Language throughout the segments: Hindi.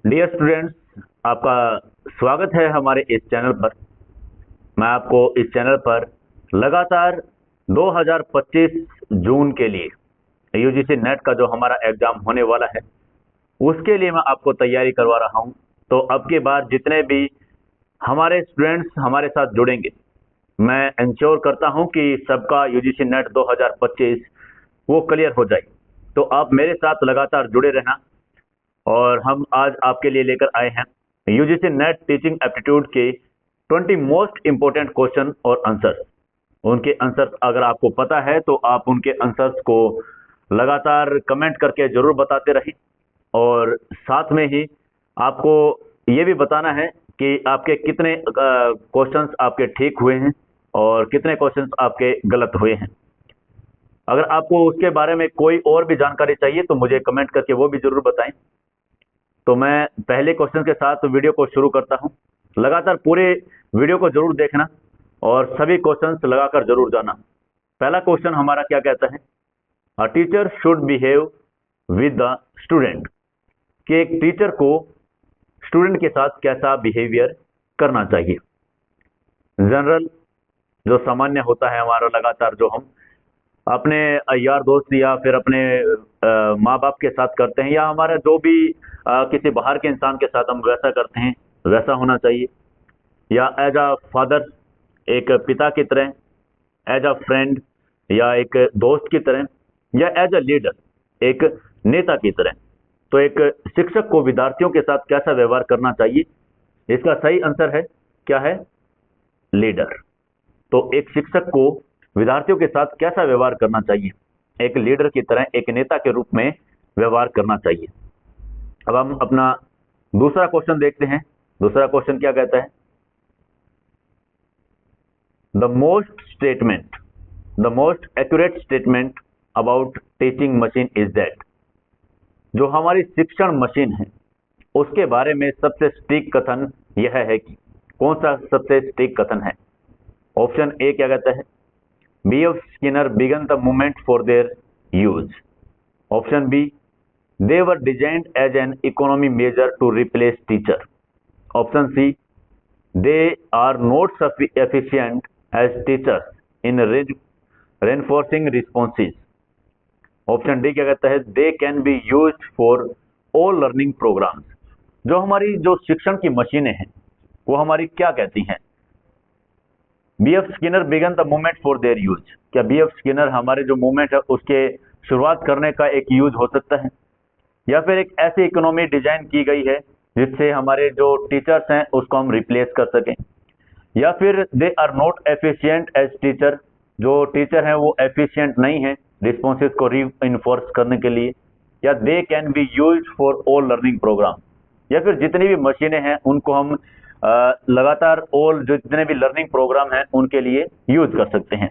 डियर स्टूडेंट्स, आपका स्वागत है हमारे इस चैनल पर। मैं आपको इस चैनल पर लगातार 2025 जून के लिए यूजीसी नेट का जो हमारा एग्जाम होने वाला है उसके लिए मैं आपको तैयारी करवा रहा हूं। तो अब के बाद जितने भी हमारे स्टूडेंट्स हमारे साथ जुड़ेंगे, मैं इंश्योर करता हूं कि सबका यूजीसी नेट 2025 वो क्लियर हो जाए। तो आप मेरे साथ लगातार जुड़े रहना। और हम आज आपके लिए लेकर आए हैं यूजीसी नेट टीचिंग एप्टीट्यूड के 20 मोस्ट इंपोर्टेंट क्वेश्चन और आंसर्स। उनके आंसर्स अगर आपको पता है तो आप उनके आंसर्स को लगातार कमेंट करके जरूर बताते रहें। और साथ में ही आपको ये भी बताना है कि आपके कितने क्वेश्चंस आपके ठीक हुए हैं और कितने क्वेश्चंस आपके गलत हुए हैं। अगर आपको उसके बारे में कोई और भी जानकारी चाहिए तो मुझे कमेंट करके वो भी जरूर बताएं। तो मैं पहले क्वेश्चन के साथ वीडियो को शुरू करता हूं। लगातार पूरे वीडियो को जरूर देखना और सभी क्वेश्चंस लगाकर जरूर जाना। पहला क्वेश्चन हमारा क्या कहता है? A teacher should behave with the student. कि एक टीचर को स्टूडेंट के साथ कैसा बिहेवियर करना चाहिए। जनरल जो सामान्य होता है हमारा, लगातार जो हम अपने यार दोस्त या फिर अपने माँ बाप के साथ करते हैं, या हमारा जो भी किसी बाहर के इंसान के साथ हम वैसा करते हैं वैसा होना चाहिए। या एज अ फादर, एक पिता की तरह, एज अ फ्रेंड या एक दोस्त की तरह, या एज अ लीडर एक नेता की तरह। तो एक शिक्षक को विद्यार्थियों के साथ कैसा व्यवहार करना चाहिए? इसका सही आंसर है क्या है? लीडर। तो एक शिक्षक को विद्यार्थियों के साथ कैसा व्यवहार करना चाहिए? एक लीडर की तरह, एक नेता के रूप में व्यवहार करना चाहिए। अब हम अपना दूसरा क्वेश्चन देखते हैं। दूसरा क्वेश्चन क्या कहता है? The most statement the most accurate statement about teaching machine is that. जो हमारी शिक्षण मशीन है उसके बारे में सबसे सटीक कथन यह है कि कौन सा सबसे सटीक कथन है? ऑप्शन ए क्या कहता है? B.F. Skinner began the movement for their use. Option B, they were designed as an economy measure to replace teacher. Option C, they are not efficient as teachers in reinforcing responses. Option D क्या कहता है? They can be used for all learning programs. जो हमारी जो शिक्षण की मशीनें हैं वो हमारी क्या कहती हैं? B.F. Skinner began the movement for their use. क्या B.F. स्किनर हमारे जो मूवमेंट है उसके शुरुआत करने का एक यूज हो सकता है? या फिर एक ऐसी इकोनॉमी डिजाइन की गई है जिससे हमारे जो टीचर्स हैं उसको हम रिप्लेस कर सकें? या फिर they are not efficient as teacher, जो टीचर हैं वो एफिशिएंट नहीं है रिस्पॉन्सेज को री इन्फोर्स करने के लिए? या they can be use for all learning program. या फिर जितनी भी मशीनें हैं उनको हम लगातार ऑल जो जितने भी लर्निंग प्रोग्राम हैं उनके लिए यूज कर सकते हैं।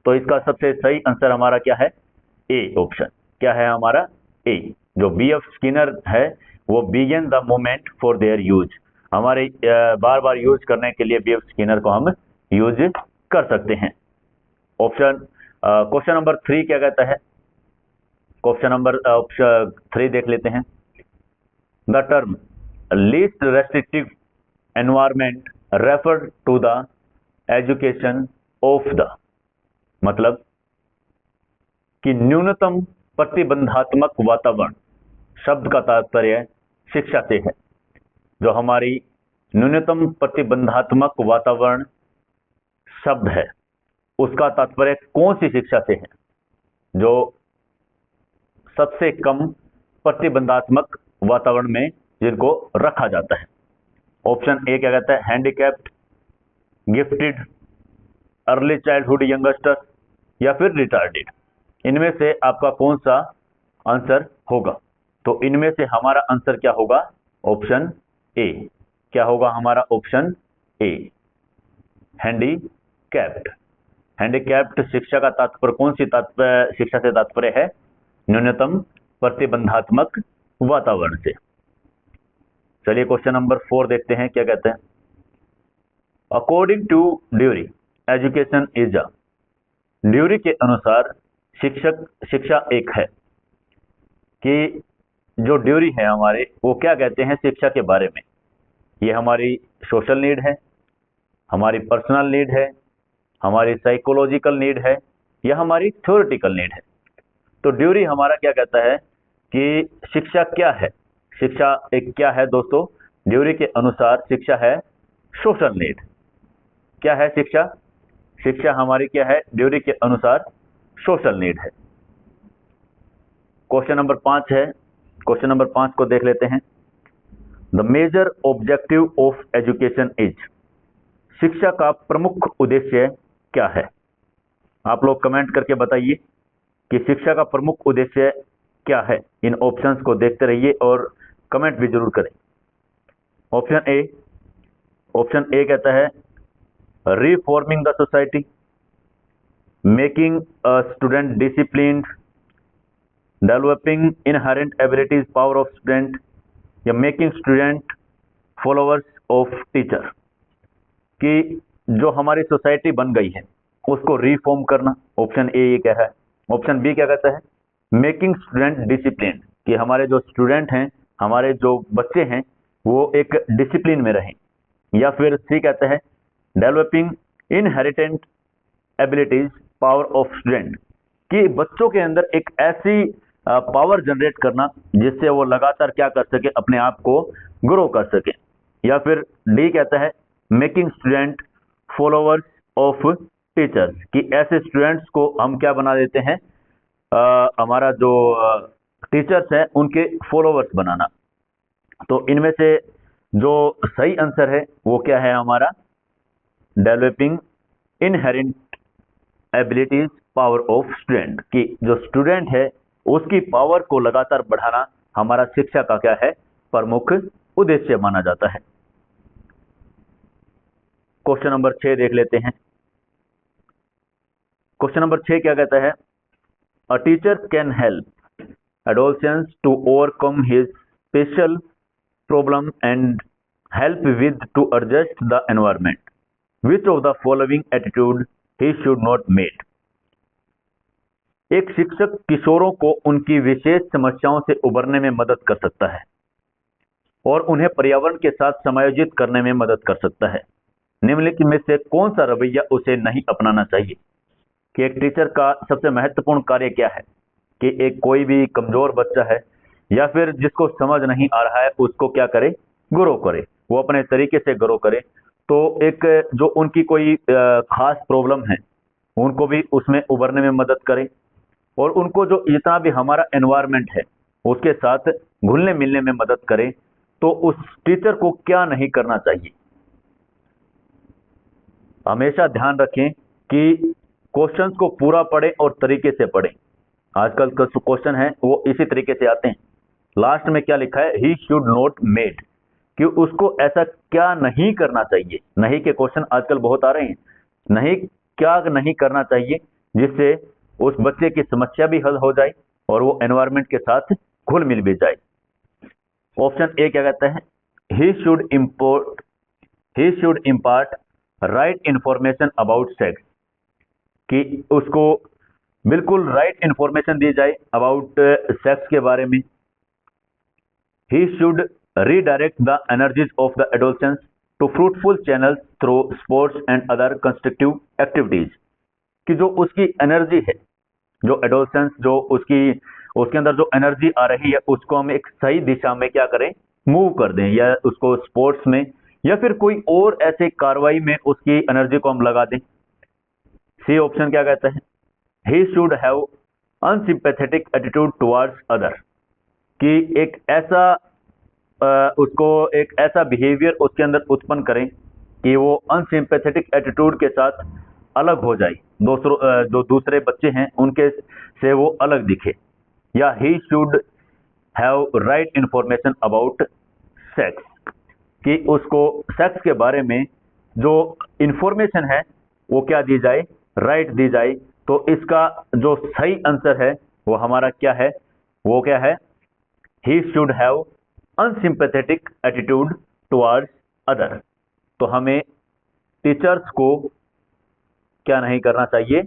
तो इसका सबसे सही आंसर हमारा क्या है? A option. क्या है हमारा? ए। जो B.F. स्किनर है वो began the movement for their use, हमारे बार बार यूज करने के लिए B.F. स्किनर को हम यूज कर सकते हैं। ऑप्शन क्वेश्चन नंबर 3 क्या कहता है? क्वेश्चन नंबर ऑप्शन 3 देख लेते हैं। The term least restrictive environment refer to the education of the. मतलब कि न्यूनतम प्रतिबंधात्मक वातावरण शब्द का तात्पर्य शिक्षा से है। जो हमारी न्यूनतम प्रतिबंधात्मक वातावरण शब्द है उसका तात्पर्य कौन सी शिक्षा से है? जो सबसे कम प्रतिबंधात्मक वातावरण में जिनको रखा जाता है। ऑप्शन ए क्या कहता है? Handicapped, gifted, early childhood youngster या फिर रिटार्डेड। इनमें से आपका कौन सा आंसर होगा? तो इनमें से हमारा आंसर क्या होगा? Option A. क्या होगा हमारा? Option A, handicapped. हैंडीकैप्ड शिक्षा का तात्पर्य कौन सी शिक्षा से तात्पर्य है? न्यूनतम प्रतिबंधात्मक वातावरण से। चलिए क्वेश्चन नंबर 4 देखते हैं क्या कहते हैं। According to Dewey, education is a. Dewey के अनुसार शिक्षा एक है कि जो ड्यूरी है हमारे, वो क्या कहते हैं शिक्षा के बारे में? ये हमारी सोशल नीड है, हमारी पर्सनल नीड है, हमारी साइकोलॉजिकल नीड है, या हमारी थ्योरेटिकल नीड है? तो ड्यूरी हमारा क्या कहता है कि शिक्षा क्या है? शिक्षा एक क्या है दोस्तों? ड्यूरी के अनुसार शिक्षा है सोशल नीड। क्या है शिक्षा? शिक्षा हमारी क्या है ड्यूरी के अनुसार? सोशल नीड है। क्वेश्चन नंबर 5 है, क्वेश्चन नंबर 5 को देख लेते हैं। The major objective of education is, शिक्षा का प्रमुख उद्देश्य क्या है? आप लोग कमेंट करके बताइए कि शिक्षा का प्रमुख उद्देश्य क्या है। इन ऑप्शंस को देखते रहिए और कमेंट भी जरूर करें। ऑप्शन ए कहता है reforming the society, making a student disciplined, developing inherent abilities power of student, या making student followers of teacher. कि जो हमारी सोसाइटी बन गई है उसको रिफॉर्म करना, ऑप्शन ए ये क्या है। ऑप्शन बी क्या कहता है मेकिंग स्टूडेंट डिसिप्लिन, कि हमारे जो स्टूडेंट हैं, हमारे जो बच्चे हैं, वो एक डिसिप्लिन में रहें। या फिर सी कहते हैं developing inherent abilities power of student, कि बच्चों के अंदर एक ऐसी पावर जनरेट करना जिससे वो लगातार क्या कर सके, अपने आप को ग्रो कर सके। या फिर डी कहता है making student followers of teachers, कि ऐसे स्टूडेंट्स को हम क्या बना देते हैं, हमारा जो टीचर्स हैं उनके फॉलोअर्स बनाना। तो इनमें से जो सही आंसर है वो क्या है हमारा, developing inherent abilities power of student, कि जो स्टूडेंट है उसकी पावर को लगातार बढ़ाना हमारा शिक्षा का क्या है, प्रमुख उद्देश्य माना जाता है। क्वेश्चन नंबर 6 देख लेते हैं। क्वेश्चन नंबर 6 क्या कहता है, a teacher can help adolescents to overcome his special problem and help with to adjust the environment. Which of the following attitude he should not meet? एक शिक्षक किशोरों को उनकी विशेष समस्याओं से उबरने में मदद कर सकता है और उन्हें पर्यावरण के साथ समायोजित करने में मदद कर सकता है। निम्नलिखित में से कौन सा रवैया उसे नहीं अपनाना चाहिए? कि एक टीचर का सबसे महत्वपूर्ण कार्य क्या है कि एक कोई भी कमजोर बच्चा है या फिर जिसको समझ नहीं आ रहा है उसको क्या करे, ग्रो करे, वो अपने तरीके से ग्रो करे। तो एक जो उनकी कोई खास प्रॉब्लम है उनको भी उसमें उभरने में मदद करे, और उनको जो जितना भी हमारा एनवायरनमेंट है उसके साथ घुलने मिलने में मदद करे। तो उस टीचर को क्या नहीं करना चाहिए? हमेशा ध्यान रखें कि क्वेश्चंस को पूरा पढ़ें और तरीके से पढ़ें। आजकल का जो क्वेश्चन है वो इसी तरीके से आते हैं। लास्ट में क्या लिखा है, ही शुड नॉट मेड, कि उसको ऐसा क्या नहीं करना चाहिए। नहीं के क्वेश्चन आजकल बहुत आ रहे हैं। नहीं क्या नहीं करना चाहिए जिससे उस बच्चे की समस्या भी हल हो जाए और वो एनवायरनमेंट के साथ घुल मिल भी जाए। ऑप्शन ए क्या कहता है, he should impart right information about sex, कि उसको बिल्कुल राइट इंफॉर्मेशन दी जाए अबाउट सेक्स के बारे में। He should redirect the energies of the adolescence to fruitful channels through sports and other constructive activities, कि जो उसकी एनर्जी है, जो एडोलसेंस जो उसके अंदर जो एनर्जी आ रही है उसको हम एक सही दिशा में क्या करें, मूव कर दें, या उसको स्पोर्ट्स में या फिर कोई और ऐसे कार्रवाई में उसकी एनर्जी को हम लगा दें। सी ऑप्शन क्या कहता है, he should have unsympathetic attitude towards other, कि एक ऐसा उसको एक ऐसा बिहेवियर उसके अंदर उत्पन्न करें कि वो अनसिंपैथेटिक एटीट्यूड के साथ अलग हो जाए, जो दूसरे बच्चे हैं उनके से वो अलग दिखे। या he should have right information about sex, कि उसको सेक्स के बारे में जो इंफॉर्मेशन है वो क्या दी जाए, राइट दी जाए। तो इसका जो सही आंसर है वो हमारा क्या है, वो क्या है, he should have unsympathetic attitude towards other. तो हमें टीचर्स को क्या नहीं करना चाहिए,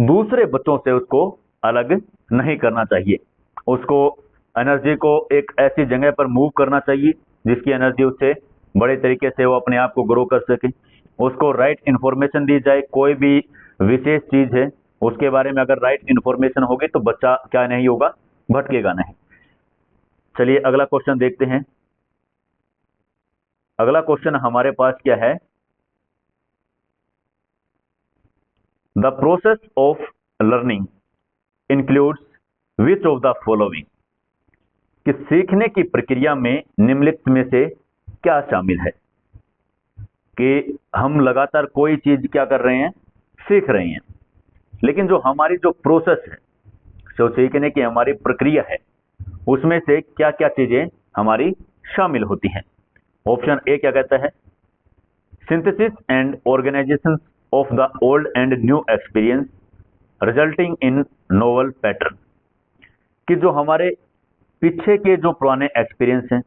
दूसरे बच्चों से उसको अलग नहीं करना चाहिए। उसको एनर्जी को एक ऐसी जगह पर मूव करना चाहिए जिसकी एनर्जी उससे बड़े तरीके से वो अपने आप को ग्रो कर सके। उसको राइट इन्फॉर्मेशन दी जाए, कोई भी विशेष चीज है उसके बारे में अगर राइट इन्फॉर्मेशन होगी तो बच्चा क्या नहीं होगा, भटकेगा नहीं। चलिए अगला क्वेश्चन देखते हैं। अगला क्वेश्चन हमारे पास क्या है, the process of learning includes which of the following, कि सीखने की प्रक्रिया में निम्नलिखित में से क्या शामिल है। कि हम लगातार कोई चीज क्या कर रहे हैं, सीख रहे हैं, लेकिन जो हमारी जो प्रोसेस है, जो सीखने की हमारी प्रक्रिया है, उसमें से क्या क्या चीजें हमारी शामिल होती हैं। ऑप्शन ए क्या कहता है, synthesis and organisation of the old and new experience resulting in novel pattern, कि जो हमारे पीछे के जो पुराने एक्सपीरियंस हैं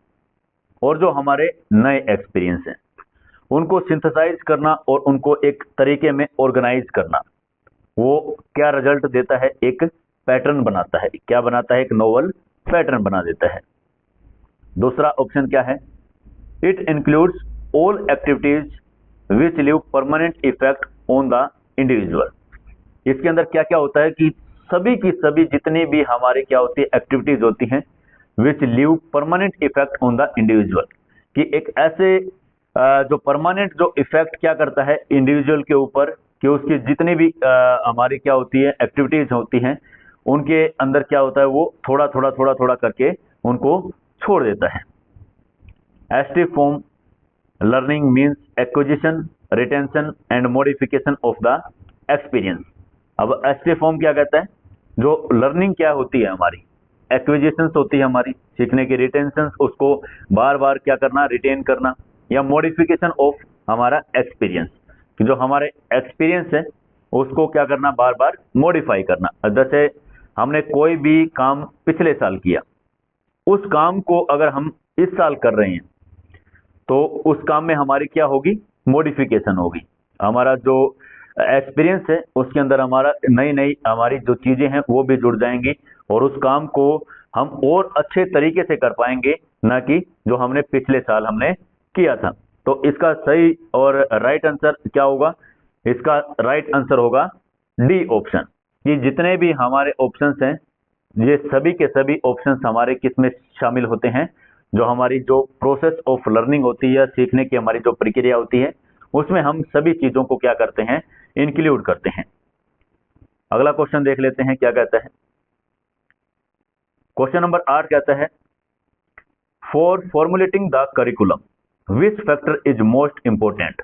और जो हमारे नए एक्सपीरियंस हैं उनको सिंथेसाइज करना और उनको एक तरीके में ऑर्गेनाइज करना, वो क्या रिजल्ट देता है, एक पैटर्न बनाता है। क्या बनाता है, एक नोवल पैटर्न बना देता है। दूसरा ऑप्शन क्या है, it includes all activities which leave permanent effect on the individual. इसके अंदर क्या क्या होता है कि सभी की सभी जितनी भी हमारी क्या होती है एक्टिविटीज होती हैं, which leave permanent effect on the individual, कि एक ऐसे जो परमानेंट जो इफेक्ट क्या करता है इंडिविजुअल के ऊपर, कि उसकी जितनी भी हमारी क्या होती है एक्टिविटीज होती हैं उनके अंदर क्या होता है, वो थोड़ा थोड़ा थोड़ा थोड़ा करके उनको छोड़ देता है। एस्टिव form learning means acquisition, retention and modification of the experience. अब एस्टिव फॉर्म क्या कहता है, जो लर्निंग क्या होती है हमारी, एक्विजिशंस होती है हमारी सीखने की, रिटेंशन उसको बार बार क्या करना, रिटेन करना, या मॉडिफिकेशन ऑफ हमारा एक्सपीरियंस, कि जो हमारे एक्सपीरियंस है उसको क्या करना, बार बार मॉडिफाई करना। जैसे हमने कोई भी काम पिछले साल किया, उस काम को अगर हम इस साल कर रहे हैं तो उस काम में हमारी क्या होगी, मॉडिफिकेशन होगी। हमारा जो एक्सपीरियंस है उसके अंदर हमारा नई नई हमारी जो चीजें हैं वो भी जुड़ जाएंगी और उस काम को हम और अच्छे तरीके से कर पाएंगे, ना कि जो हमने पिछले साल हमने किया था। तो इसका सही और राइट आंसर क्या होगा, इसका राइट आंसर होगा डी ऑप्शन। ये जितने भी हमारे ऑप्शंस हैं ये सभी के सभी ऑप्शंस हमारे किस में शामिल होते हैं, जो हमारी जो प्रोसेस ऑफ लर्निंग होती है, सीखने की हमारी जो प्रक्रिया होती है, उसमें हम सभी चीजों को क्या करते हैं, इंक्लूड करते हैं। अगला क्वेश्चन देख लेते हैं क्या कहता है। क्वेश्चन नंबर 8 कहता है, for formulating the curriculum which factor is most important.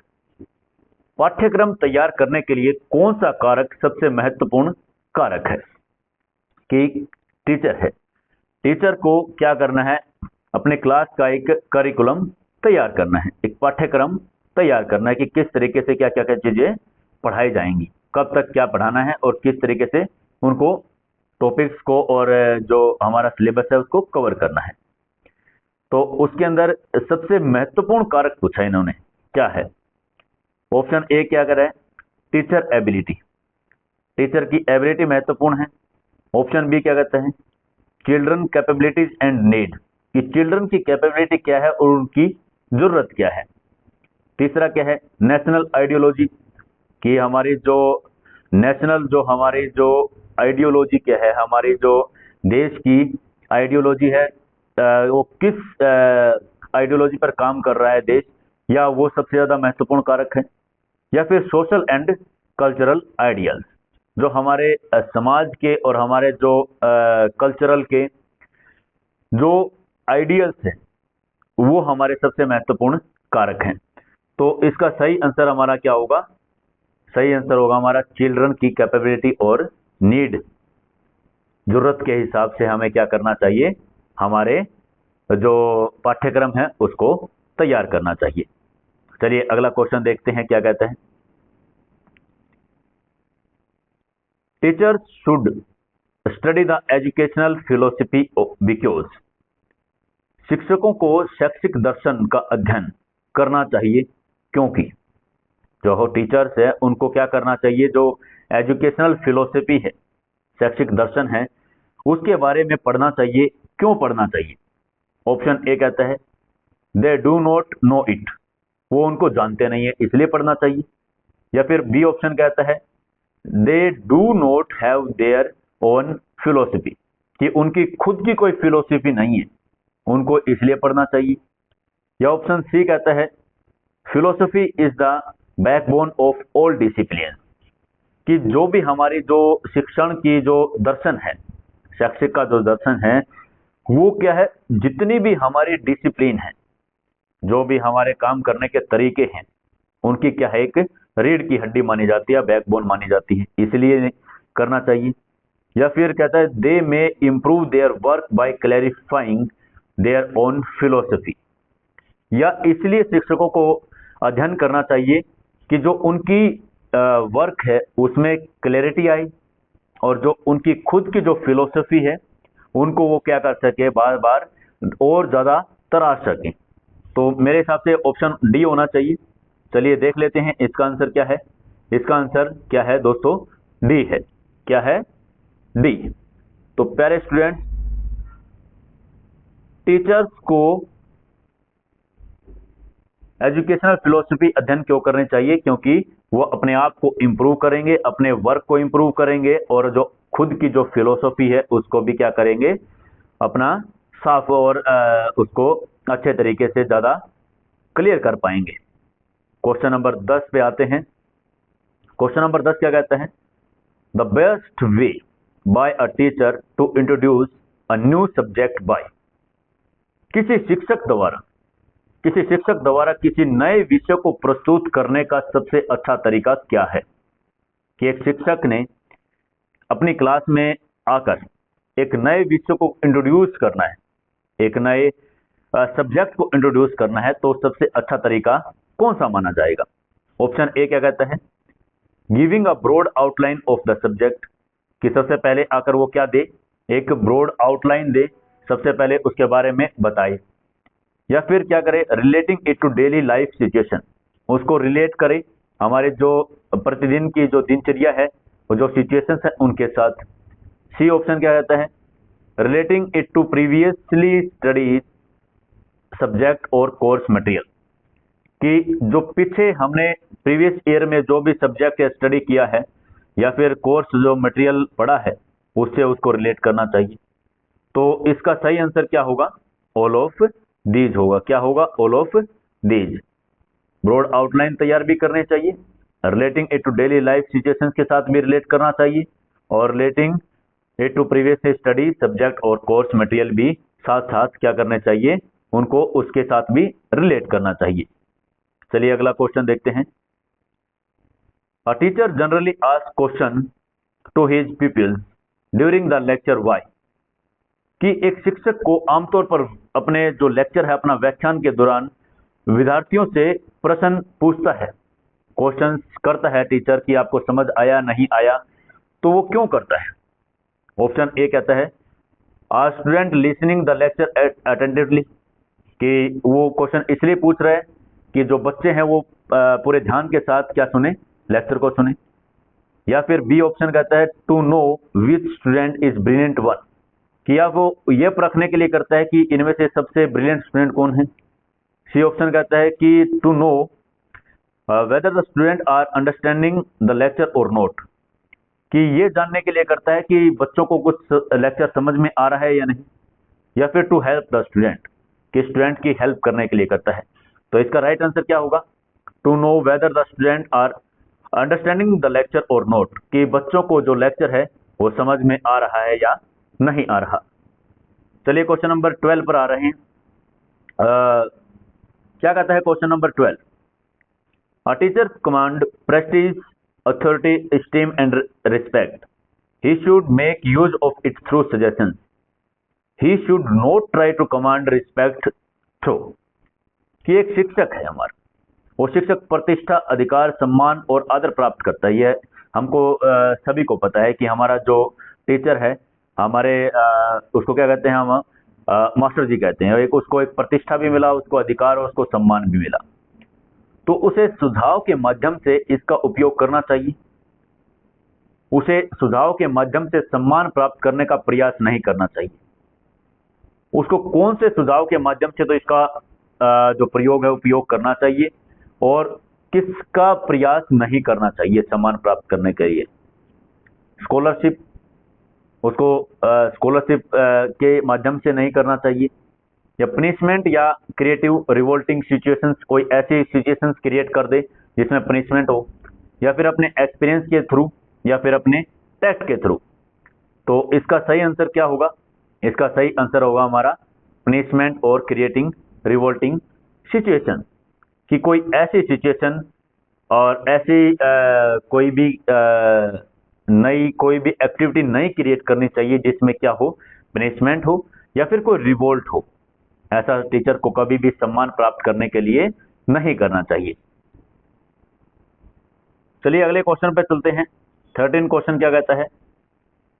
पाठ्यक्रम तैयार करने के लिए कौन सा कारक सबसे महत्वपूर्ण कारक है। कि टीचर है, टीचर को क्या करना है, अपने क्लास का एक करिकुलम तैयार करना है, एक पाठ्यक्रम तैयार करना है कि किस तरीके से क्या क्या क्या चीजें पढ़ाई जाएंगी, कब तक क्या पढ़ाना है और किस तरीके से उनको टॉपिक्स को और जो हमारा सिलेबस है उसको कवर करना है। तो उसके अंदर सबसे महत्वपूर्ण कारक पूछा इन्होंने, क्या है। ऑप्शन ए क्या कर रहा है, टीचर एबिलिटी, टीचर की एबिलिटी महत्वपूर्ण है। ऑप्शन बी क्या कहता है, चिल्ड्रन कैपेबिलिटीज एंड नीड, कि चिल्ड्रन की कैपेबिलिटी क्या है और उनकी जरूरत क्या है। तीसरा क्या है, नेशनल आइडियोलॉजी, कि हमारी जो नेशनल जो हमारी जो आइडियोलॉजी क्या है, हमारी जो देश की आइडियोलॉजी है वो किस आइडियोलॉजी पर काम कर रहा है देश, या वो सबसे ज्यादा महत्वपूर्ण कारक है। या फिर सोशल एंड कल्चरल आइडियल्स, जो हमारे समाज के और हमारे जो कल्चरल के जो आइडियल्स हैं वो हमारे सबसे महत्वपूर्ण कारक हैं। तो इसका सही आंसर हमारा क्या होगा, सही आंसर होगा हमारा चिल्ड्रन की कैपेबिलिटी और नीड, जरूरत के हिसाब से हमें क्या करना चाहिए, हमारे जो पाठ्यक्रम है उसको तैयार करना चाहिए। चलिए अगला क्वेश्चन देखते हैं क्या कहते हैं। Teachers should study the educational philosophy because, शिक्षकों को शैक्षिक दर्शन का अध्ययन करना चाहिए क्योंकि, जो हो टीचर्स है उनको क्या करना चाहिए, जो एजुकेशनल फिलोसफी है, शैक्षिक दर्शन है, उसके बारे में पढ़ना चाहिए। क्यों पढ़ना चाहिए? ऑप्शन ए कहता है they do not know it, वो उनको जानते नहीं है इसलिए पढ़ना चाहिए। या फिर बी ऑप्शन कहता है they do not have their own philosophy, कि उनकी खुद की कोई फिलोसफी नहीं है, उनको इसलिए पढ़ना चाहिए। या ऑप्शन सी कहता है philosophy is the backbone of all discipline, कि जो भी हमारी जो शिक्षण की जो दर्शन है, शैक्षिक का जो दर्शन है, वो क्या है, जितनी भी हमारी डिसिप्लिन है, जो भी हमारे काम करने के तरीके हैं, उनकी क्या है, एक रीढ़ की हड्डी मानी जाती है, बैकबोन मानी जाती है, इसलिए करना चाहिए। या फिर कहता है they may improve their work by clarifying their own philosophy, या इसलिए शिक्षकों को अध्ययन करना चाहिए कि जो उनकी वर्क है उसमें क्लैरिटी आई, और जो उनकी खुद की जो फिलोसफी है उनको वो क्या कर सके, बार बार और ज़्यादा तराश सकें। तो मेरे हिसाब से ऑप्शन डी होना चाहिए। चलिए देख लेते हैं इसका आंसर क्या है। इसका आंसर क्या है दोस्तों? डी है। क्या है? डी। तो प्यारे स्टूडेंट्स, टीचर्स को एजुकेशनल फिलोसफी अध्ययन क्यों करनी चाहिए? क्योंकि वो अपने आप को इम्प्रूव करेंगे, अपने वर्क को इम्प्रूव करेंगे, और जो खुद की जो फिलोसफी है उसको भी क्या करेंगे, अपना साफ और उसको अच्छे तरीके से ज़्यादा क्लियर कर पाएंगे। क्वेश्चन नंबर 10 पे आते हैं। क्वेश्चन नंबर 10 क्या कहता है? The best way by a teacher to introduce a new subject by, किसी शिक्षक द्वारा किसी नए विषय को प्रस्तुत करने का सबसे अच्छा तरीका क्या है? कि एक शिक्षक ने अपनी क्लास में आकर एक नए विषय को इंट्रोड्यूस करना है, एक नए सब्जेक्ट को इंट्रोड्यूस करना है, तो सबसे अच्छा तरीका कौन सा माना जाएगा? ऑप्शन ए क्या कहता है? Giving a broad outline of the subject, कि सबसे पहले आकर वो क्या दे, एक ब्रॉड आउटलाइन दे, सबसे पहले उसके बारे में बताए। या फिर क्या करे, relating it to daily life situation, उसको रिलेट करे हमारे जो प्रतिदिन की जो दिनचर्या है, वो जो सिचुएशंस है उनके साथ। सी ऑप्शन क्या कहता है? Relating it to previously studies subject और कोर्स मटेरियल, कि जो पीछे हमने प्रीवियस ईयर में जो भी सब्जेक्ट स्टडी किया है या फिर कोर्स जो मटेरियल पढ़ा है उससे उसको रिलेट करना चाहिए। तो इसका सही आंसर क्या होगा? ऑल ऑफ दीज होगा। क्या होगा? All of these. Broad outline तैयार भी करने चाहिए, relating it to daily life situations के साथ भी रिलेट करना चाहिए, और relating it to previous study subject और कोर्स मटेरियल भी साथ साथ क्या करने चाहिए, उनको उसके साथ भी रिलेट करना चाहिए। चलिए अगला क्वेश्चन देखते हैं। A teacher generally ask question to his peoples during the lecture why, कि एक शिक्षक को आमतौर पर अपने जो लेक्चर है, अपना व्याख्यान के दौरान विद्यार्थियों से प्रश्न पूछता है, क्वेश्चन करता है टीचर कि आपको समझ आया नहीं आया, तो वो क्यों करता है? ऑप्शन ए कहता है are student listening the lecture attentively, कि वो क्वेश्चन इसलिए पूछ रहे हैं कि जो बच्चे हैं वो पूरे ध्यान के साथ क्या सुने, लेक्चर को सुने। या फिर बी ऑप्शन कहता है to know which student is brilliant one, कि आप वो ये परखने के लिए करता है कि इनमें से सबसे ब्रिलियंट स्टूडेंट कौन है। सी ऑप्शन कहता है कि to know whether the student are understanding the lecture और नॉट, कि ये जानने के लिए करता है कि बच्चों को कुछ लेक्चर समझ में आ रहा है या नहीं। या फिर टू हेल्प द स्टूडेंट, कि स्टूडेंट की हेल्प करने के लिए करता है। तो इसका राइट आंसर क्या होगा? To know whether the student are understanding the lecture और नॉट, कि बच्चों को जो लेक्चर है वो समझ में आ रहा है या नहीं आ रहा। चलिए क्वेश्चन नंबर 12 पर आ रहे हैं। क्या कहता है question number 12? A teacher command Prestige authority, esteem and respect. He should make use of it through suggestions. He should not try to command respect through. कि एक शिक्षक है हमारा, वो शिक्षक प्रतिष्ठा, अधिकार, सम्मान और आदर प्राप्त करता है। ये हमको सभी को पता है कि हमारा जो टीचर है हमारे उसको क्या कहते हैं, हम मास्टर जी कहते हैं। एक उसको एक प्रतिष्ठा भी मिला, उसको अधिकार और उसको सम्मान भी मिला, तो उसे सुझाव के माध्यम से इसका उपयोग करना चाहिए। उसे सुझाव के माध्यम से सम्मान प्राप्त करने का प्रयास नहीं करना चाहिए। उसको कौन से सुझाव के माध्यम से तो इसका जो प्रयोग है उपयोग करना चाहिए, और किसका प्रयास नहीं करना चाहिए सम्मान प्राप्त करने के लिए। स्कॉलरशिप, उसको स्कॉलरशिप के माध्यम से नहीं करना चाहिए, या पनिशमेंट या क्रिएटिव रिवोल्टिंग सिचुएशंस, कोई ऐसी सिचुएशंस क्रिएट कर दे जिसमें पनिशमेंट हो, या फिर अपने एक्सपीरियंस के थ्रू, या फिर अपने टैक्ट के थ्रू। तो इसका सही आंसर क्या होगा? इसका सही आंसर होगा हमारा पनिशमेंट और क्रिएटिंग रिवोल्टिंग सिचुएशन, कि कोई ऐसी सिचुएशन और ऐसी कोई भी नई कोई भी एक्टिविटी नई क्रिएट करनी चाहिए जिसमें क्या हो, पनिशमेंट हो या फिर कोई रिवोल्ट हो। ऐसा टीचर को कभी भी सम्मान प्राप्त करने के लिए नहीं करना चाहिए। चलिए अगले क्वेश्चन पे चलते हैं। 13 क्वेश्चन क्या कहता है?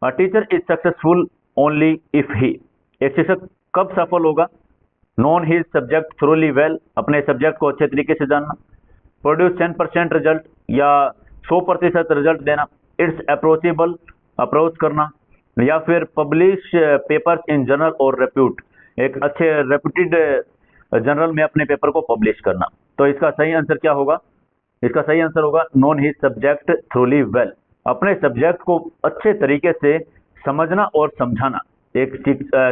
A teacher is successful only if he, एक शिक्षक कब सफल होगा? Non his subject thoroughly well, अपने सब्जेक्ट को अच्छे तरीके से जानना, प्रोड्यूस 10% रिजल्ट या 100% रिजल्ट देना, इट्स अप्रोचेबल, अप्रोच करना, या फिर पब्लिश पेपर्स इन जर्नल और रेप्यूट, एक अच्छे रेप्यूटेड जर्नल में अपने पेपर को पब्लिश करना। तो इसका सही आंसर क्या होगा? इसका सही आंसर होगा non his subject thoroughly well, अपने सब्जेक्ट को अच्छे तरीके से समझना और समझाना। एक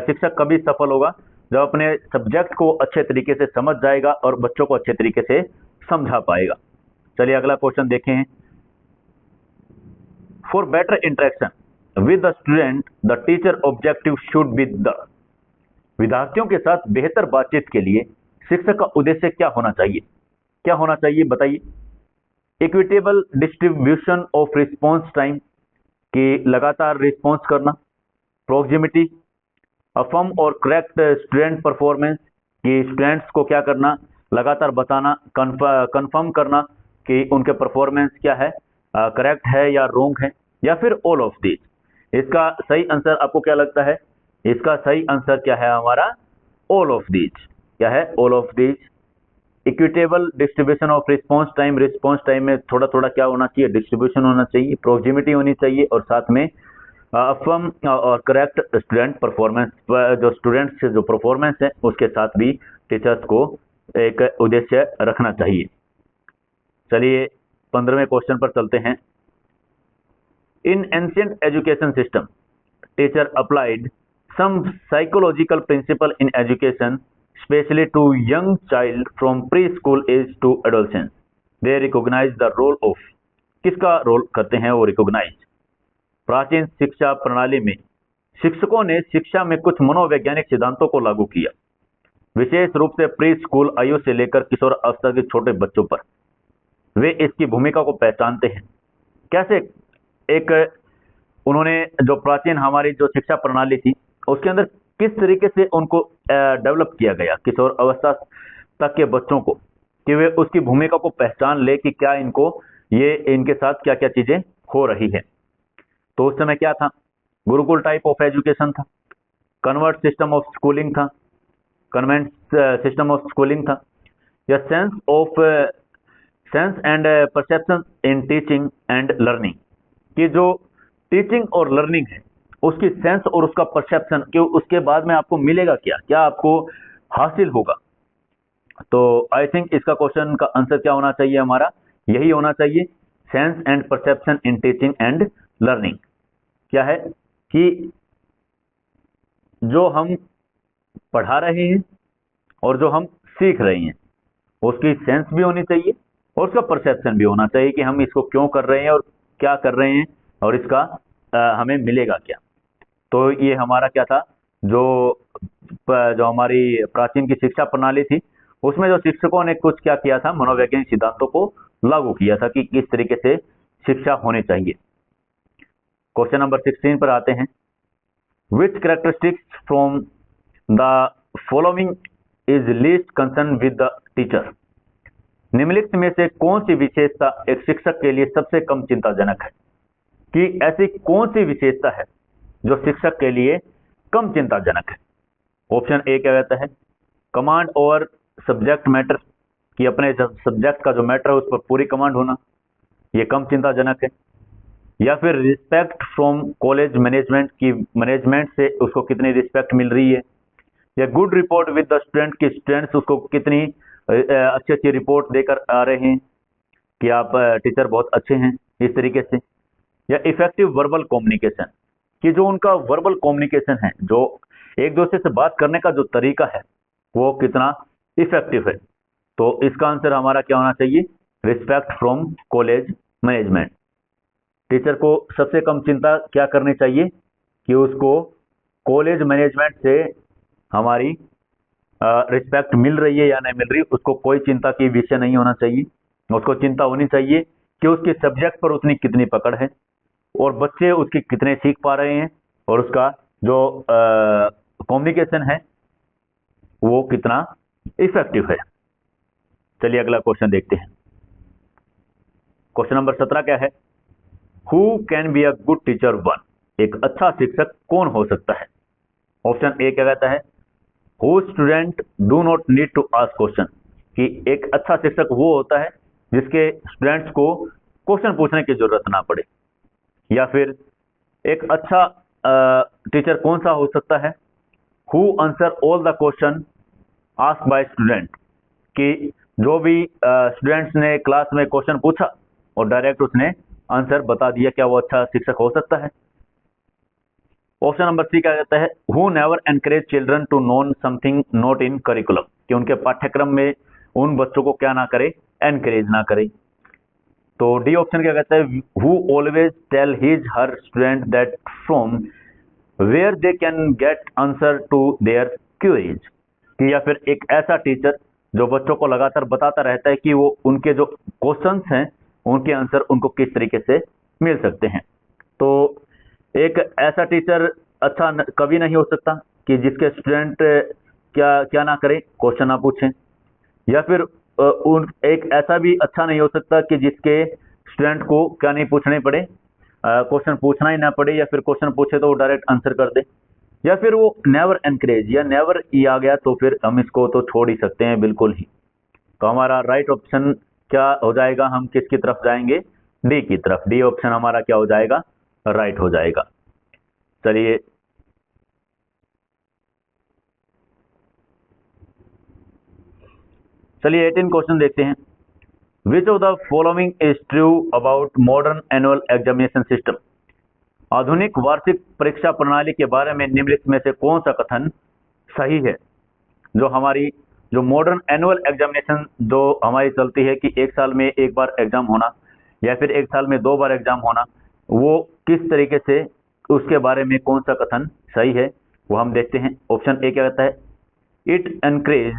शिक्षक कभी सफल होगा जब अपने सब्जेक्ट को अच्छे तरीके से समझ जाएगा और बच्चों को अच्छे तरीके से समझा पाएगा। चलिए अगला क्वेश्चन देखें। For better interaction with the student the teacher objective should be the, विद्यार्थियों के साथ बेहतर बातचीत के लिए शिक्षक का उद्देश्य क्या होना चाहिए? क्या होना चाहिए बताइए। Equitable distribution of response time, कि लगातार रिस्पॉन्स करना, प्रोक्सिमिटी, अफर्म और करेक्ट स्टूडेंट परफॉर्मेंस, कि स्टूडेंट्स को क्या करना, लगातार बताना, कंफर्म करना कि उनके परफॉर्मेंस क्या है, करेक्ट है या रोंग है, या फिर ऑल ऑफ दीज। इसका सही आंसर आपको क्या लगता है? इसका सही आंसर क्या है हमारा? All of these. क्या है? All of these. Equitable distribution of response time, response time में थोड़ा थोड़ा क्या होना चाहिए? डिस्ट्रीब्यूशन होना चाहिए, प्रोक्सिमिटी होनी चाहिए, और साथ में अफर्म और करेक्ट स्टूडेंट परफॉर्मेंस, जो स्टूडेंट्स से जो परफॉर्मेंस है उसके साथ भी टीचर्स को एक उद्देश्य रखना चाहिए। चलिए 15वें क्वेश्चन पर चलते हैं। In ancient education system teacher applied some psychological principle in education specially to young child from pre school age to adolescence, they recognise the role of, किसका रोल करते हैं वो रिकॉग्नाइज? प्राचीन शिक्षा प्रणाली में शिक्षकों ने शिक्षा में कुछ मनोवैज्ञानिक सिद्धांतों को लागू किया, विशेष रूप से प्री स्कूल आयु से लेकर किशोर अवस्था के छोटे बच्चों पर। वे इसकी भूमिका को पहचानते हैं। कैसे? एक उन्होंने जो प्राचीन हमारी जो शिक्षा प्रणाली थी उसके अंदर किस तरीके से उनको डेवलप किया गया किशोर अवस्था तक के बच्चों को, कि वे उसकी भूमिका को पहचान ले कि क्या इनको ये इनके साथ क्या क्या चीजें हो रही है। तो उस समय क्या था? गुरुकुल टाइप ऑफ एजुकेशन था, कन्वर्ट सिस्टम ऑफ स्कूलिंग था, कन्वेंट सिस्टम ऑफ स्कूलिंग था, या sense and perception in teaching and learning, कि जो टीचिंग और लर्निंग है उसकी सेंस और उसका परसेप्शन, कि उसके बाद में आपको मिलेगा क्या, क्या आपको हासिल होगा। तो आई थिंक इसका क्वेश्चन का आंसर क्या होना चाहिए हमारा? यही होना चाहिए, sense and perception in teaching and learning. क्या है कि जो हम पढ़ा रहे हैं और जो हम सीख रहे हैं उसकी सेंस भी होनी चाहिए और उसका परसेप्शन भी होना चाहिए कि हम इसको क्यों कर रहे हैं और क्या कर रहे हैं और इसका हमें मिलेगा क्या। तो ये हमारा क्या था, जो हमारी प्राचीन की शिक्षा प्रणाली थी उसमें जो शिक्षकों ने कुछ क्या किया था, मनोवैज्ञानिक सिद्धांतों को लागू किया था कि किस तरीके से शिक्षा होनी चाहिए। क्वेश्चन नंबर 16 पर आते हैं। Which characteristics from the following is least concern with the teacher, निम्नलिखित में से कौन सी विशेषता एक शिक्षक के लिए सबसे कम चिंताजनक है, कि ऐसी कौन सी विशेषता है जो शिक्षक के लिए कम चिंताजनक है। ऑप्शन ए क्या कहता है? कमांड ओवर सब्जेक्ट मैटर, कि अपने सब्जेक्ट का जो मैटर है उस पर पूरी कमांड होना, ये कम चिंताजनक है। या फिर रिस्पेक्ट फ्रॉम कॉलेज मैनेजमेंट की मैनेजमेंट से उसको कितनी रिस्पेक्ट मिल रही है, या good report with the student की स्टूडेंट्स उसको कितनी अच्छी अच्छी रिपोर्ट देकर आ रहे हैं कि आप टीचर बहुत अच्छे हैं, इस तरीके से। या इफेक्टिव वर्बल कम्युनिकेशन कि जो उनका वर्बल कम्युनिकेशन है, जो एक दूसरे से बात करने का जो तरीका है वो कितना इफेक्टिव है। तो इसका आंसर हमारा क्या होना चाहिए, respect from college management. Teacher को सबसे कम चिंता क्या करनी चाहिए कि उसको कॉलेज मैनेजमेंट से हमारी रिस्पेक्ट मिल रही है या नहीं मिल रही, उसको कोई चिंता की विषय नहीं होना चाहिए। उसको चिंता होनी चाहिए कि उसके सब्जेक्ट पर उतनी कितनी पकड़ है और बच्चे उसके कितने सीख पा रहे हैं और उसका जो कम्युनिकेशन है वो कितना इफेक्टिव है। चलिए अगला क्वेश्चन देखते हैं। क्वेश्चन नंबर 17 क्या है, who can be a good teacher one, एक अच्छा शिक्षक कौन हो सकता है। ऑप्शन ए क्या कहता है, who student do not need to ask question, कि एक अच्छा शिक्षक वो होता है जिसके स्टूडेंट्स को क्वेश्चन पूछने की जरूरत ना पड़े। या फिर एक अच्छा टीचर कौन सा हो सकता है, who answer all the question ask by student, कि जो भी स्टूडेंट्स ने क्लास में क्वेश्चन पूछा और डायरेक्ट उसने आंसर बता दिया, क्या वो अच्छा शिक्षक हो सकता है। ऑप्शन नंबर सी क्या कहता है, who never encourage children to known something not in curriculum, कि उनके पाठ्यक्रम में उन बच्चों को क्या ना करे, एनकरेज ना करे। तो डी ऑप्शन क्या कहता है, who always tell his her student that from where they can get answer to their queries, कि या फिर एक ऐसा टीचर जो बच्चों को लगातार बताता रहता है कि वो उनके जो क्वेश्चंस हैं उनके आंसर उनको किस तरीके से मिल सकते हैं। तो एक ऐसा टीचर अच्छा कभी नहीं हो सकता कि जिसके स्टूडेंट क्या क्या ना करें, क्वेश्चन ना पूछें। या फिर एक ऐसा भी अच्छा नहीं हो सकता कि जिसके स्टूडेंट को क्या नहीं पूछने पड़े, क्वेश्चन पूछना ही ना पड़े, या फिर क्वेश्चन पूछे तो वो डायरेक्ट आंसर कर दे। या फिर वो नेवर एनकरेज या नेवर ई आ गया तो फिर हम इसको तो छोड़ ही सकते हैं बिल्कुल ही। तो हमारा राइट ऑप्शन क्या हो जाएगा, हम किसकी तरफ जाएंगे, डी की तरफ। डी ऑप्शन हमारा क्या हो जाएगा, राइट हो जाएगा। चलिए चलिए 18 क्वेश्चन देखते हैं। Which of the following is true about modern annual examination system, आधुनिक वार्षिक परीक्षा प्रणाली के बारे में निम्नलिखित में से कौन सा कथन सही है। जो हमारी जो मॉडर्न एनुअल एग्जामिनेशन जो हमारी चलती है कि एक साल में एक बार एग्जाम होना या फिर एक साल में 2 बार एग्जाम होना, वो किस तरीके से, उसके बारे में कौन सा कथन सही है वो हम देखते हैं। ऑप्शन ए क्या कहता है, it encourage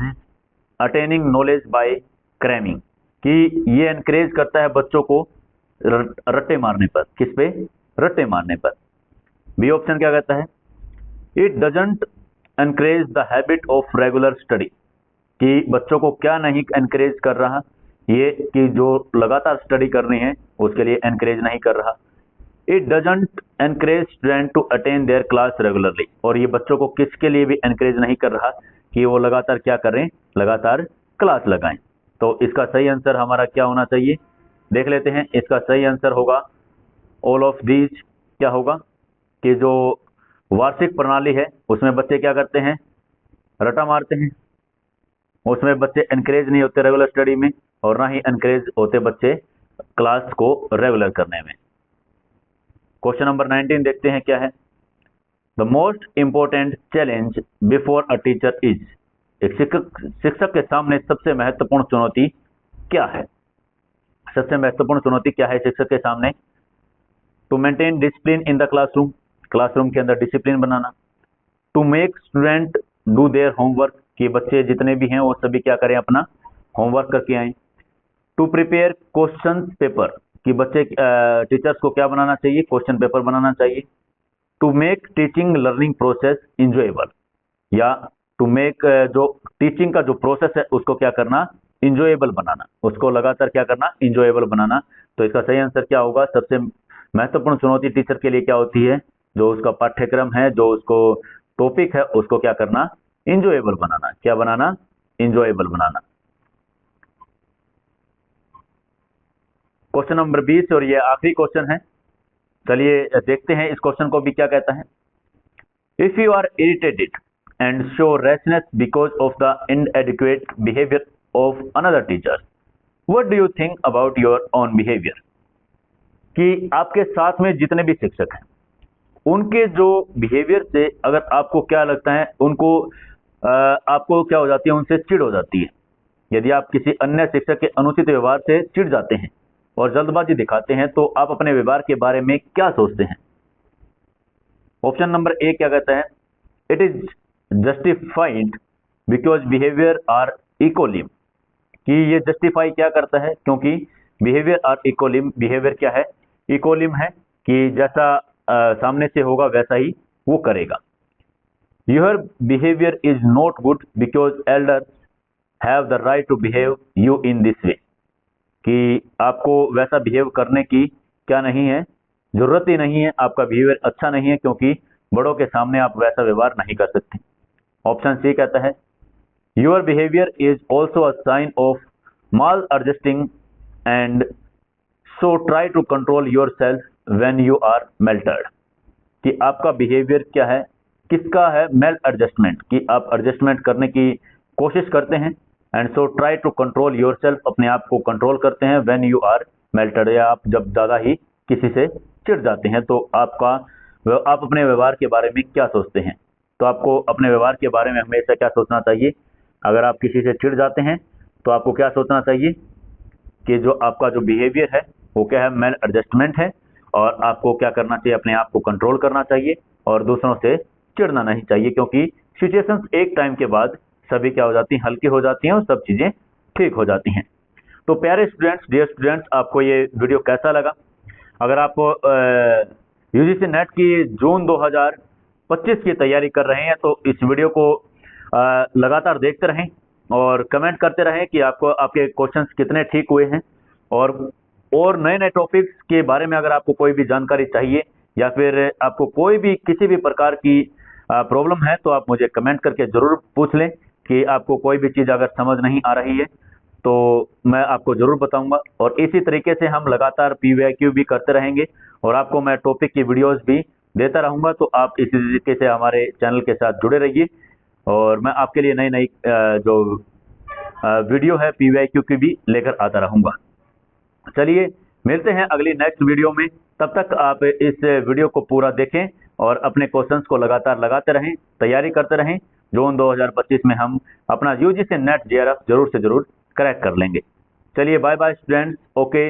attaining knowledge by cramming, कि ये एनकरेज करता है बच्चों को रट्टे मारने पर, किस पे, रट्टे मारने पर। बी ऑप्शन क्या कहता है, it doesn't encourage the habit of regular study, कि बच्चों को क्या नहीं एनकरेज कर रहा, ये कि जो लगातार स्टडी करनी है उसके लिए एनकरेज नहीं कर रहा। It doesn't encourage student to attend their class regularly, और ये बच्चों को किसके लिए भी एनकरेज नहीं कर रहा कि वो लगातार क्या करें, लगातार क्लास लगाएं। तो इसका सही आंसर हमारा क्या होना चाहिए, देख लेते हैं। इसका सही आंसर होगा ऑल ऑफ दीज। क्या होगा कि जो वार्षिक प्रणाली है उसमें बच्चे क्या करते हैं, रटा मारते हैं, उसमें बच्चे एनकरेज नहीं होते रेगुलर स्टडी में और ना ही एनकरेज होते बच्चे क्लास को रेगुलर करने में। क्वेश्चन नंबर 19 देखते हैं क्या है, the most important challenge before a teacher is, एक शिक्षक के सामने सबसे महत्वपूर्ण चुनौती क्या है। सबसे महत्वपूर्ण चुनौती क्या है शिक्षक के सामने, to maintain discipline in the classroom, classroom के अंदर डिसिप्लिन बनाना। To make student do their homework, कि बच्चे जितने भी हैं वो सभी क्या करें, अपना होमवर्क करके आए। टू प्रिपेयर क्वेश्चन पेपर, कि बच्चे टीचर्स को क्या बनाना चाहिए, क्वेश्चन पेपर बनाना चाहिए। To make teaching learning process enjoyable, या टू मेक जो टीचिंग का जो प्रोसेस है उसको क्या करना, इंजॉयबल बनाना, उसको लगातार क्या करना, इंजॉयबल बनाना। तो इसका सही आंसर क्या होगा, सबसे महत्वपूर्ण चुनौती टीचर के लिए क्या होती है, जो उसका पाठ्यक्रम है, जो उसको टॉपिक है, उसको क्या करना, इंजॉयबल बनाना। क्या बनाना, इंजॉयबल बनाना। क्वेश्चन नंबर 20 और ये आखिरी क्वेश्चन है। चलिए देखते हैं इस क्वेश्चन को भी क्या कहता है। If you are irritated and show rashness because of the inadequate behaviour of another teacher, what do you think about your own behaviour? कि आपके साथ में जितने भी शिक्षक हैं उनके जो बिहेवियर से अगर आपको क्या लगता है, उनको आपको क्या हो जाती है, उनसे चिढ़ हो जाती है। यदि आप किसी अन्य शिक्षक के अनुचित व्यवहार से चिढ़ जाते हैं और जल्दबाजी दिखाते हैं तो आप अपने व्यवहार के बारे में क्या सोचते हैं? ऑप्शन नंबर ए क्या कहता है, it is justified because behaviour are इक्वलिम। कि ये जस्टिफाई क्या करता है, क्योंकि बिहेवियर आर इक्वलिम, बिहेवियर क्या है, इक्वलिम है, कि जैसा सामने से होगा वैसा ही वो करेगा। Your behaviour is not good because elders have the right to behave you in this way. कि आपको वैसा बिहेव करने की क्या नहीं है, जरूरत ही नहीं है, आपका बिहेवियर अच्छा नहीं है, क्योंकि बड़ों के सामने आप वैसा व्यवहार नहीं कर सकते। ऑप्शन सी कहता है, your behaviour is also a sign of maladjusting and so try to control yourself when you are melted. कि आपका बिहेवियर क्या है, किसका है, मेल एडजस्टमेंट, कि आप एडजस्टमेंट करने की कोशिश करते हैं, and so try to control yourself, अपने आप को कंट्रोल करते हैं, व्हेन यू आर मेल्टेड, या आप जब ज़्यादा ही किसी से चिढ़ जाते हैं तो आप अपने व्यवहार के बारे में क्या सोचते हैं। तो आपको अपने व्यवहार के बारे में हमेशा क्या सोचना चाहिए, अगर आप किसी से चिढ़ जाते हैं तो आपको क्या सोचना चाहिए कि जो आपका जो बिहेवियर है वो क्या है, मेल एडजस्टमेंट है, और आपको क्या करना चाहिए, अपने आप को कंट्रोल करना चाहिए और दूसरों से चिढ़ना नहीं चाहिए, क्योंकि सिचुएशंस एक टाइम के बाद सभी क्या हो जाती हैं, हल्की हो जाती हैं और सब चीज़ें ठीक हो जाती हैं। तो प्यारे स्टूडेंट्स, डियर स्टूडेंट्स, आपको ये वीडियो कैसा लगा? अगर आप यूजीसी नेट की जून 2025 की तैयारी कर रहे हैं तो इस वीडियो को लगातार देखते रहें और कमेंट करते रहें कि आपको आपके क्वेश्चंस कितने ठीक हुए हैं, और नए नए टॉपिक्स के बारे में अगर आपको कोई भी जानकारी चाहिए या फिर आपको कोई भी किसी भी प्रकार की प्रॉब्लम है तो आप मुझे कमेंट करके ज़रूर पूछ लें कि आपको कोई भी चीज़ अगर समझ नहीं आ रही है तो मैं आपको ज़रूर बताऊंगा। और इसी तरीके से हम लगातार PYQ भी करते रहेंगे और आपको मैं टॉपिक की वीडियोस भी देता रहूंगा। तो आप इसी तरीके से हमारे चैनल के साथ जुड़े रहिए और मैं आपके लिए नई नई जो वीडियो है PYQ की भी लेकर आता रहूंगा। चलिए मिलते हैं अगली नेक्स्ट वीडियो में, तब तक आप इस वीडियो को पूरा देखें और अपने क्वेश्चंस को लगातार लगाते रहें, तैयारी करते रहें। जून 2025 में हम अपना यूजीसी नेट JRF जरूर से जरूर क्रैक कर लेंगे। चलिए बाय बाय स्टूडेंट्स, ओके।